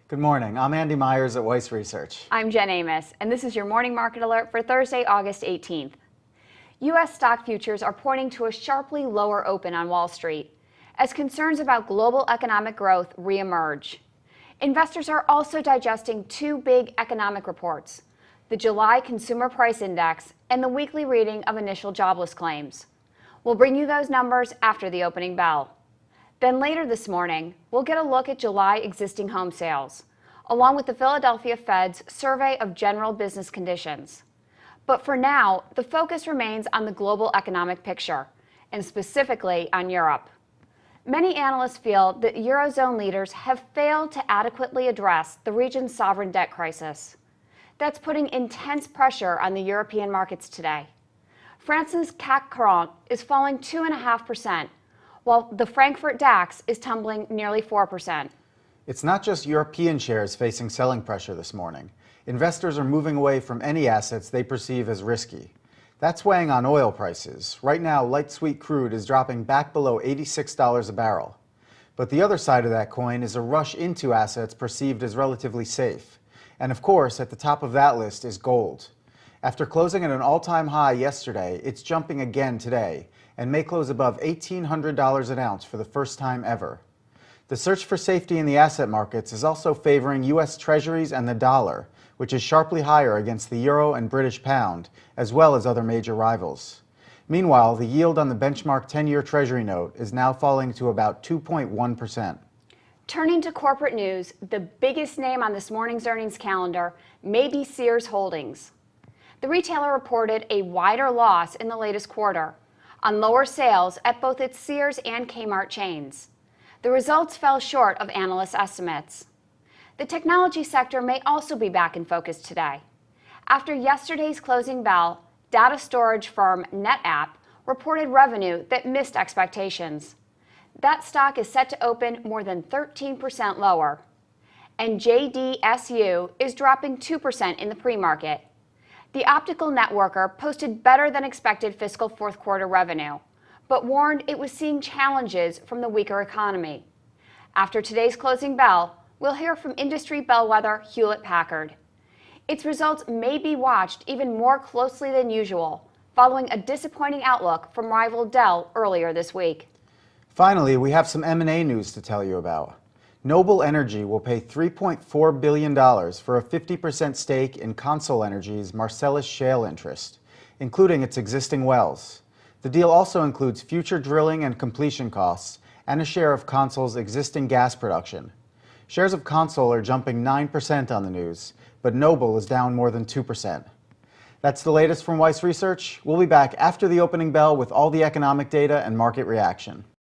Good morning. I'm Andy Myers at Weiss Research. I'm Jen Amos, and this is your morning market alert for Thursday, August 18th. U.S. stock futures are pointing to a sharply lower open on Wall Street as concerns about global economic growth reemerge. Investors are also digesting two big economic reports, the July Consumer Price Index and the weekly reading of initial jobless claims. We'll bring you those numbers after the opening bell. Then later this morning, we'll get a look at July existing home sales, along with the Philadelphia Fed's survey of general business conditions. But for now, the focus remains on the global economic picture, and specifically on Europe. Many analysts feel that Eurozone leaders have failed to adequately address the region's sovereign debt crisis. That's putting intense pressure on the European markets today. France's CAC 40 is falling 2.5%, while the Frankfurt DAX is tumbling nearly 4%. It's not just European shares facing selling pressure this morning. Investors are moving away from any assets they perceive as risky. That's weighing on oil prices. Right now, light sweet crude is dropping back below $86 a barrel. But the other side of that coin is a rush into assets perceived as relatively safe. And of course, at the top of that list is gold. After closing at an all-time high yesterday, it's jumping again today and may close above $1,800 an ounce for the first time ever. The search for safety in the asset markets is also favoring U.S. Treasuries and the dollar, which is sharply higher against the euro and British pound, as well as other major rivals. Meanwhile, the yield on the benchmark 10-year Treasury note is now falling to about 2.1%. Turning to corporate news, the biggest name on this morning's earnings calendar may be Sears Holdings. The retailer reported a wider loss in the latest quarter on lower sales at both its Sears and Kmart chains. The results fell short of analyst estimates. The technology sector may also be back in focus today. After yesterday's closing bell, data storage firm NetApp reported revenue that missed expectations. That stock is set to open more than 13% lower. And JDSU is dropping 2% in the pre-market. The optical networker posted better than expected fiscal fourth quarter revenue, but warned it was seeing challenges from the weaker economy. After today's closing bell, we'll hear from industry bellwether Hewlett-Packard. Its results may be watched even more closely than usual, following a disappointing outlook from rival Dell earlier this week. Finally, we have some M&A news to tell you about. Noble Energy will pay $3.4 billion for a 50% stake in Consol Energy's Marcellus Shale interest, including its existing wells. The deal also includes future drilling and completion costs and a share of Consol's existing gas production. Shares of Consol are jumping 9% on the news, but Noble is down more than 2%. That's the latest from Weiss Research. We'll be back after the opening bell with all the economic data and market reaction.